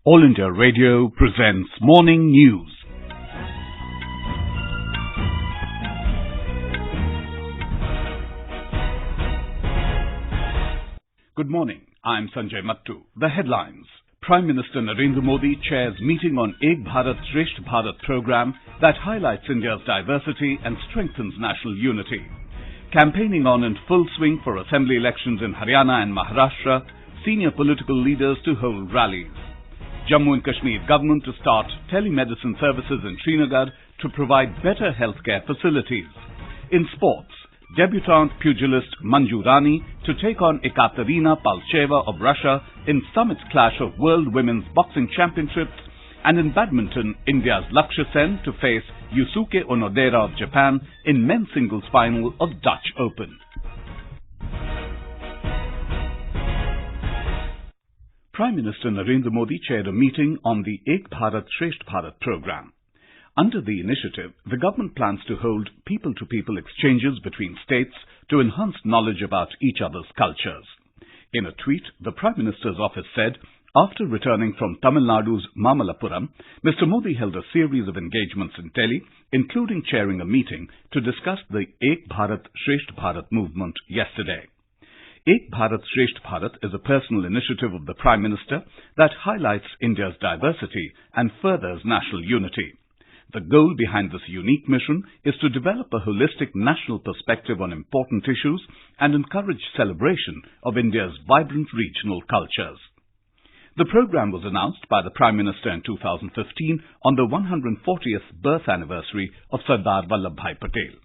All India Radio presents Morning News. Good morning. I'm Sanjay Mattu. The headlines. Prime Minister Narendra Modi chairs meeting on Ek Bharat Shreshtha Bharat program that highlights India's diversity and strengthens national unity. Campaigning on in full swing for assembly elections in Haryana and Maharashtra, senior political leaders to hold rallies. Jammu and Kashmir government to start tele-medicine services in Srinagar to provide better healthcare facilities. In sports, debutant pugilist Manju Rani to take on Ekaterina Paltceva of Russia in Summit's clash of World Women's Boxing Championships, and in badminton, India's Lakshya Sen to face Yusuke Onodera of Japan in men's singles final of Dutch Open. Prime Minister Narendra Modi chaired a meeting on the Ek Bharat Shreshtha Bharat program. Under the initiative, the government plans to hold people-to-people exchanges between states to enhance knowledge about each other's cultures. In a tweet, the Prime Minister's office said, after returning from Tamil Nadu's Mamalapuram, Mr. Modi held a series of engagements in Delhi, including chairing a meeting to discuss the Ek Bharat Shreshtha Bharat movement yesterday. Ek Bharat Shreshtha Bharat is a personal initiative of the Prime Minister that highlights India's diversity and furthers national unity. The goal behind this unique mission is to develop a holistic national perspective on important issues and encourage celebration of India's vibrant regional cultures. The program was announced by the Prime Minister in 2015 on the 140th birth anniversary of Sardar Vallabhbhai Patel.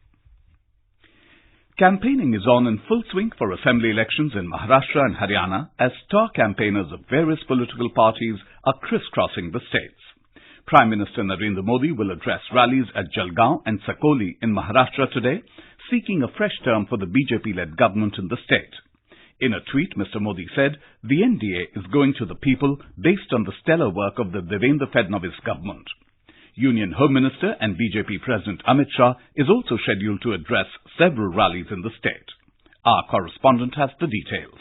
Campaigning is on in full swing for assembly elections in Maharashtra and Haryana as star campaigners of various political parties are crisscrossing the states. Prime Minister Narendra Modi will address rallies at Jalgaon and Sakoli in Maharashtra today, seeking a fresh term for the BJP-led government in the state. In a tweet, Mr. Modi said, the NDA is going to the people based on the stellar work of the Devendra Fadnavis government. Union Home Minister and BJP President Amit Shah is also scheduled to address several rallies in the state. Our correspondent has the details.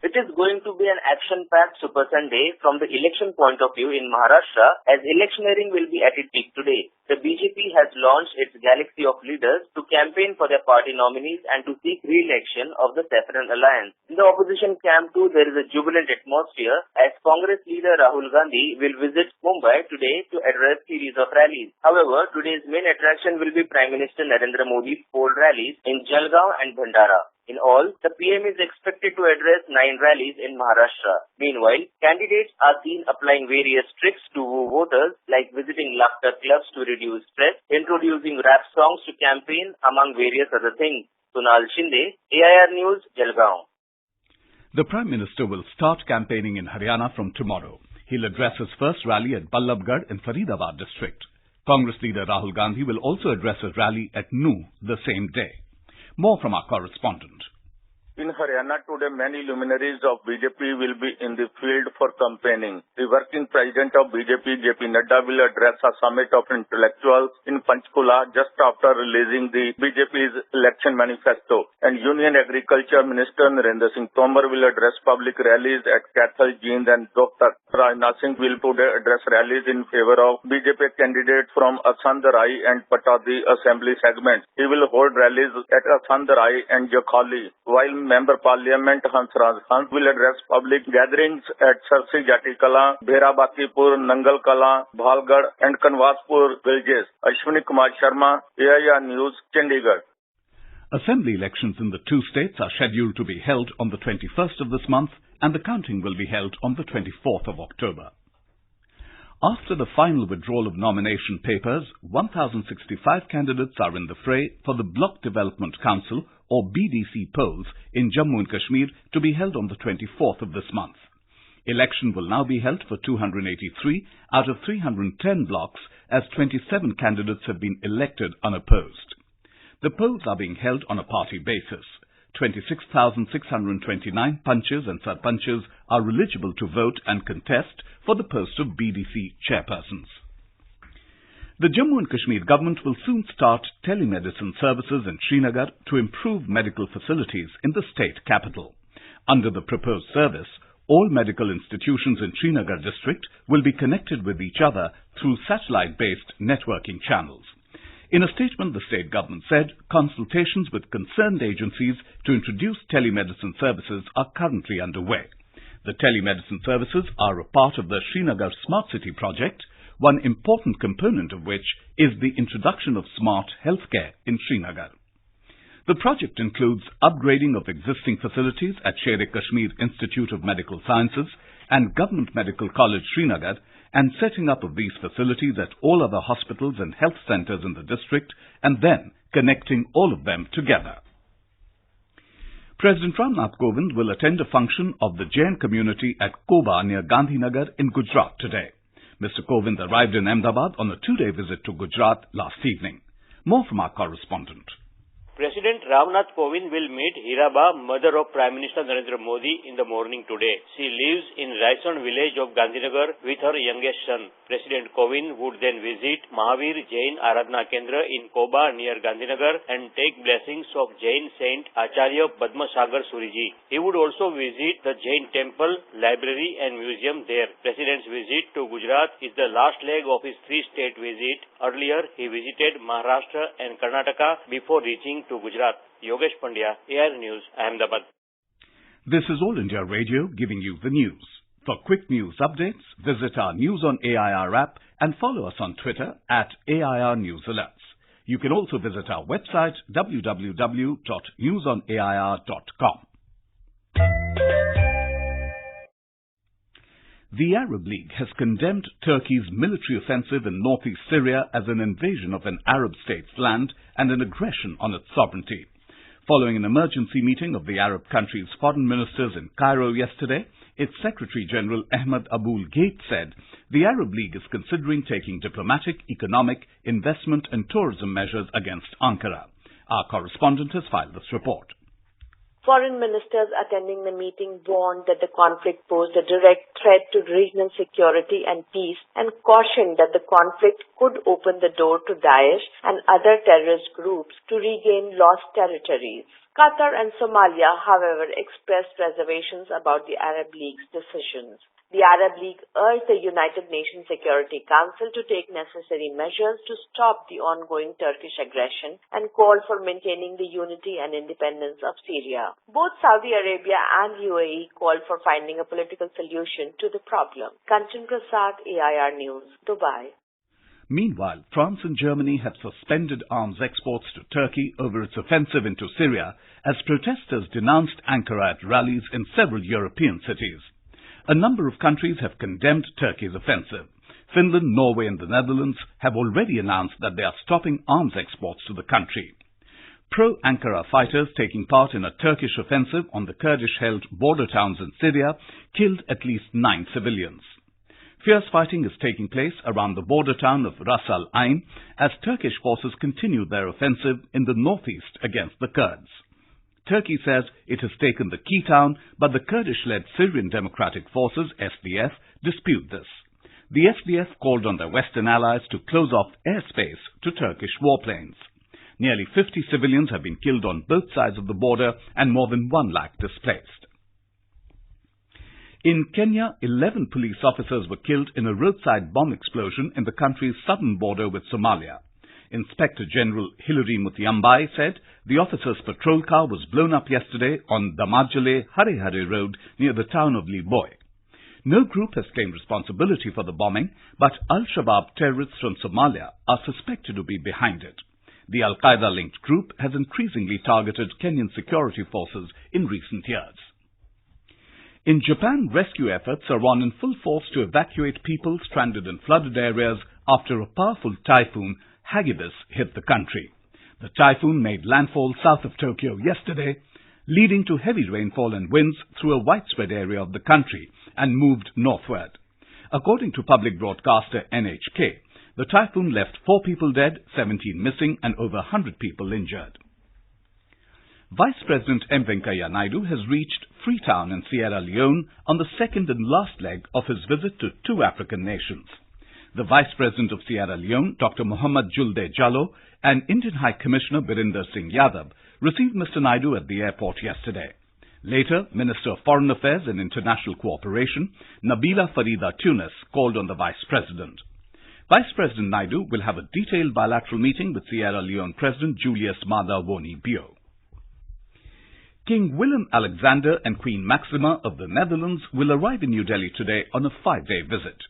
It is going to be an action-packed Super Sunday from the election point of view in Maharashtra, as electioneering will be at its peak today. The BJP has launched its galaxy of leaders to campaign for their party nominees and to seek re-election of the Saffron Alliance. In the opposition camp too, there is a jubilant atmosphere as Congress leader Rahul Gandhi will visit Mumbai today to address series of rallies. However, today's main attraction will be Prime Minister Narendra Modi's 4 rallies in Jalgaon and Bhandara. In all, the PM is expected to address 9 rallies in Maharashtra. Meanwhile, candidates are seen applying various tricks to woo voters, like visiting laughter clubs to reduce stress, introducing rap songs to campaign, among various other things. Sunal Shinde, AIR News, Jalgaon. The Prime Minister will start campaigning in Haryana from tomorrow. He'll address his first rally at Ballabgarh in Faridabad district. Congress leader Rahul Gandhi will also address a rally at Nuh the same day. More from our correspondent. In Haryana today, many luminaries of BJP will be in the field for campaigning. The working president of BJP, JP Nadda, will address a summit of intellectuals in Panchkula just after releasing the BJP's election manifesto. And Union Agriculture Minister Narendra Singh Tomar will address public rallies at Kathal, Jind and Rohtak. Rajnath Singh will today address rallies in favor of BJP candidates from Asandrai and Patadi assembly segments. He will hold rallies at Asandrai and Jakhali, while Member Parliament Hansraj Khan will address public gatherings at Sarsi Jati Kala, Bhera Bakipur, Nangal Kala, Bhalgarh and Kanwaspur villages. Ashwini Kumar Sharma, AIR News, Chandigarh. Assembly elections in the 2 states are scheduled to be held on the 21st of this month, and the counting will be held on the 24th of October. After the final withdrawal of nomination papers, 1,065 candidates are in the fray for the Block Development Council or BDC polls in Jammu and Kashmir to be held on the 24th of this month. Election will now be held for 283 out of 310 blocks as 27 candidates have been elected unopposed. The polls are being held on a party basis. 26,629 panches and sarpanches are eligible to vote and contest for the post of BDC chairpersons. The Jammu and Kashmir government will soon start telemedicine services in Srinagar to improve medical facilities in the state capital. Under the proposed service, All medical institutions in Srinagar district will be connected with each other through satellite-based networking channels. In a statement, the state government said consultations with concerned agencies to introduce telemedicine services are currently underway. The telemedicine services are a part of the Srinagar Smart City project, one important component of which is the introduction of smart healthcare in Srinagar. The project includes upgrading of existing facilities at Sher-e-Kashmir Institute of Medical Sciences and Government Medical College Srinagar and setting up of these facilities at all other hospitals and health centres in the district and then connecting all of them together. President Ramnath Kovind will attend a function of the Jain community at Koba near Gandhinagar in Gujarat today. Mr. Kovind arrived in Ahmedabad on a two-day visit to Gujarat last evening. More from our correspondent. President Ramnath Kovind will meet Hiraba, mother of Prime Minister Narendra Modi, in the morning today. She lives in Raison village of Gandhinagar with her youngest son. President Kovind would then visit Mahavir Jain Aradhana Kendra in Koba near Gandhinagar and take blessings of Jain Saint Acharya Padmasagar Suriji. He would also visit the Jain temple, library and museum there. President's visit to Gujarat is the last leg of his three-state visit. Earlier, he visited Maharashtra and Karnataka before reaching to Gujarat. Yogesh Pandya, AR News, Ahmedabad. This is All India Radio giving you the news. For quick news updates, visit our News on AIR app and follow us on Twitter at AIR News Alerts. You can also visit our website www.newsonair.com. The Arab League has condemned Turkey's military offensive in northeast Syria as an invasion of an Arab state's land and an aggression on its sovereignty. Following an emergency meeting of the Arab countries' foreign ministers in Cairo yesterday, its Secretary General Ahmed Aboul Gheit said the Arab League is considering taking diplomatic, economic, investment and tourism measures against Ankara. Our correspondent has filed this report. Foreign ministers attending the meeting warned that the conflict posed a direct threat to regional security and peace and cautioned that the conflict could open the door to Daesh and other terrorist groups to regain lost territories. Qatar and Somalia, however, expressed reservations about the Arab League's decisions. The Arab League urged the United Nations Security Council to take necessary measures to stop the ongoing Turkish aggression and called for maintaining the unity and independence of Syria. Both Saudi Arabia and UAE called for finding a political solution to the problem. Kanchan Prasad, AIR News, Dubai. Meanwhile, France and Germany have suspended arms exports to Turkey over its offensive into Syria as protesters denounced Ankara at rallies in several European cities. A number of countries have condemned Turkey's offensive. Finland, Norway and the Netherlands have already announced that they are stopping arms exports to the country. Pro-Ankara fighters taking part in a Turkish offensive on the Kurdish-held border towns in Syria killed at least 9 civilians. Fierce fighting is taking place around the border town of Ras Al Ain as Turkish forces continue their offensive in the northeast against the Kurds. Turkey says it has taken the key town, but the Kurdish-led Syrian Democratic Forces, SDF, dispute this. The SDF called on their Western allies to close off airspace to Turkish warplanes. Nearly 50 civilians have been killed on both sides of the border and more than 1 lakh displaced. In Kenya, 11 police officers were killed in a roadside bomb explosion in the country's southern border with Somalia. Inspector General Hilary Mutiambai said the officer's patrol car was blown up yesterday on Damajale-Harehare Road near the town of Liboy. No group has claimed responsibility for the bombing, but Al-Shabaab terrorists from Somalia are suspected to be behind it. The Al-Qaeda-linked group has increasingly targeted Kenyan security forces in recent years. In Japan, rescue efforts are on in full force to evacuate people stranded in flooded areas after a powerful typhoon, Hagibis, hit the country. The typhoon made landfall south of Tokyo yesterday, leading to heavy rainfall and winds through a widespread area of the country and moved northward. According to public broadcaster NHK, the typhoon left 4 people dead, 17 missing and over 100 people injured. Vice President M. Venkaiah Naidu has reached Freetown in Sierra Leone on the second and last leg of his visit to 2 African nations. The Vice President of Sierra Leone, Dr. Mohamed Julde Jallow, and Indian High Commissioner Birinder Singh Yadav received Mr. Naidu at the airport yesterday. Later, Minister of Foreign Affairs and International Cooperation, Nabila Farida Tunis, called on the Vice President. Vice President Naidu will have a detailed bilateral meeting with Sierra Leone President Julius Maada Boni Bio. King Willem Alexander and Queen Maxima of the Netherlands will arrive in New Delhi today on a 5-day visit.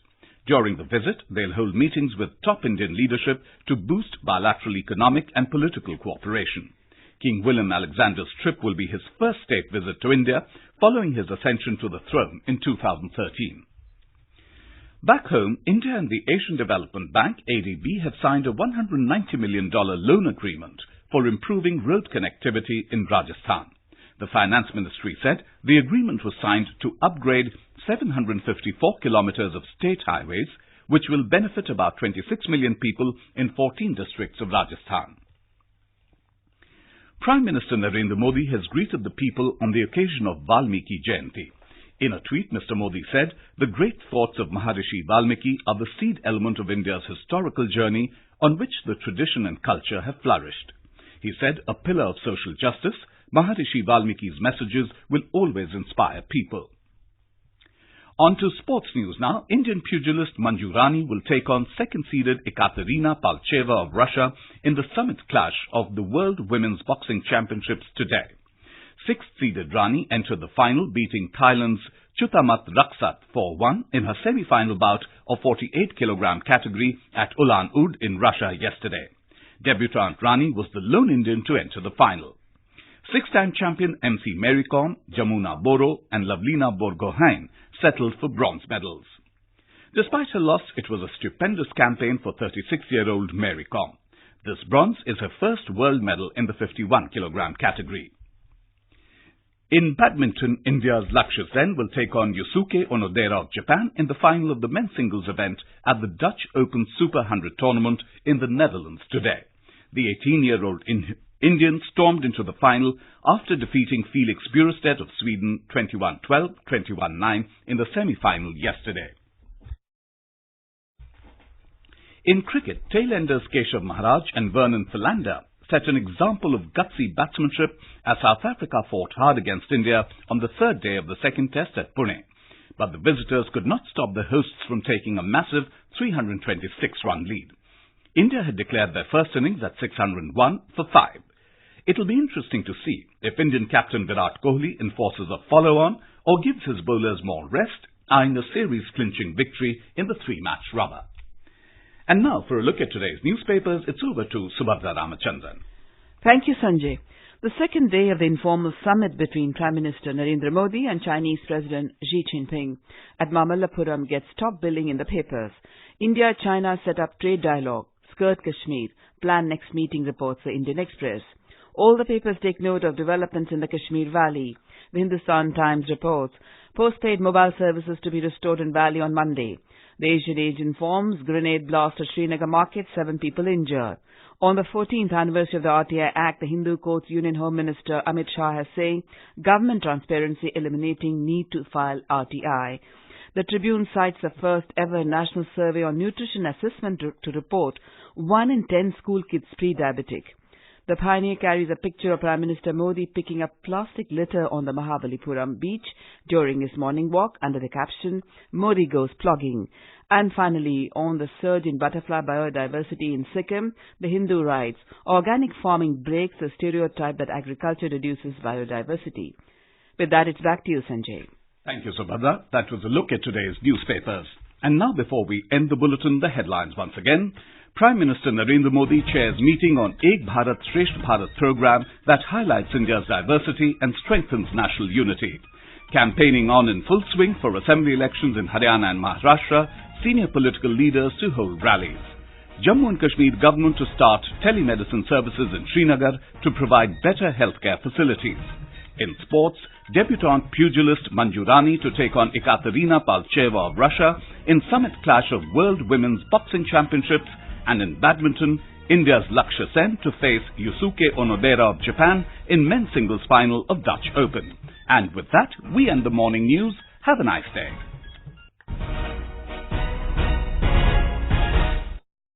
During the visit, they'll hold meetings with top Indian leadership to boost bilateral economic and political cooperation. King Willem Alexander's trip will be his first state visit to India following his ascension to the throne in 2013. Back home, India and the Asian Development Bank, ADB, have signed a $190 million loan agreement for improving road connectivity in Rajasthan. The Finance Ministry said the agreement was signed to upgrade 754 kilometers of state highways, which will benefit about 26 million people in 14 districts of Rajasthan. Prime Minister Narendra Modi has greeted the people on the occasion of Valmiki Jayanti. In a tweet, Mr. Modi said, "The great thoughts of Maharishi Valmiki are the seed element of India's historical journey on which the tradition and culture have flourished." He said, "A pillar of social justice, Maharishi Valmiki's messages will always inspire people." On to sports news now. Indian pugilist Manju Rani will take on second-seeded Ekaterina Paltceva of Russia in the summit clash of the World Women's Boxing Championships today. Sixth-seeded Rani entered the final, beating Thailand's Chutamat Raksat 4-1 in her semi-final bout of 48-kilogram category at Ulan-Ude in Russia yesterday. Debutant Rani was the lone Indian to enter the final. Six-time champion MC Mary Kom, Jamuna Boro and Lavlina Borgohain settled for bronze medals. Despite her loss, it was a stupendous campaign for 36-year-old Mary Kom. This bronze is her first world medal in the 51-kilogram category. In badminton, India's Lakshya Sen will take on Yusuke Onodera of Japan in the final of the men's singles event at the Dutch Open Super 100 tournament in the Netherlands today. The 18-year-old Indian stormed into the final after defeating Felix Bjurstedt of Sweden 21-12, 21-9 in the semi-final yesterday. In cricket, tailenders Keshav Maharaj and Vernon Philander set an example of gutsy batsmanship as South Africa fought hard against India on the third day of the second test at Pune. But the visitors could not stop the hosts from taking a massive 326-run lead. India had declared their first innings at 601 for 5. It'll be interesting to see if Indian captain Virat Kohli enforces a follow-on or gives his bowlers more rest, eyeing a series-clinching victory in the three-match rubber. And now, for a look at today's newspapers, it's over to Subhadra Ramachandran. Thank you, Sanjay. The second day of the informal summit between Prime Minister Narendra Modi and Chinese President Xi Jinping at Mamallapuram gets top billing in the papers. India-China set up trade dialogue, skirt Kashmir, plan next meeting, reports the Indian Express. All the papers take note of developments in the Kashmir Valley. The Hindustan Times reports postpaid mobile services to be restored in Valley on Monday. The Asian Age informs grenade blast at Srinagar market, 7 people injured. On the 14th anniversary of the RTI Act, the Hindu Courts Union Home Minister Amit Shah has said government transparency eliminating need to file RTI. The Tribune cites the first ever national survey on nutrition assessment to report 1 in 10 school kids pre-diabetic. The Pioneer carries a picture of Prime Minister Modi picking up plastic litter on the Mahabalipuram beach during his morning walk under the caption, "Modi goes plogging." And finally, on the surge in butterfly biodiversity in Sikkim, the Hindu writes, organic farming breaks the stereotype that agriculture reduces biodiversity. With that, it's back to you, Sanjay. Thank you, Subhadra. That was a look at today's newspapers. And now, before we end the bulletin, the headlines once again. Prime Minister Narendra Modi chairs meeting on Ek Bharat Shreshtha Bharat program that highlights India's diversity and strengthens national unity. Campaigning on in full swing for assembly elections in Haryana and Maharashtra, senior political leaders to hold rallies. Jammu and Kashmir government to start tele-medicine services in Srinagar to provide better healthcare facilities. In sports, debutant pugilist Manju Rani to take on Ekaterina Paltceva of Russia in summit clash of World Women's Boxing Championships. And in badminton, India's Lakshya Sen to face Yusuke Onodera of Japan in men's singles final of Dutch Open. And with that, we end the morning news. Have a nice day.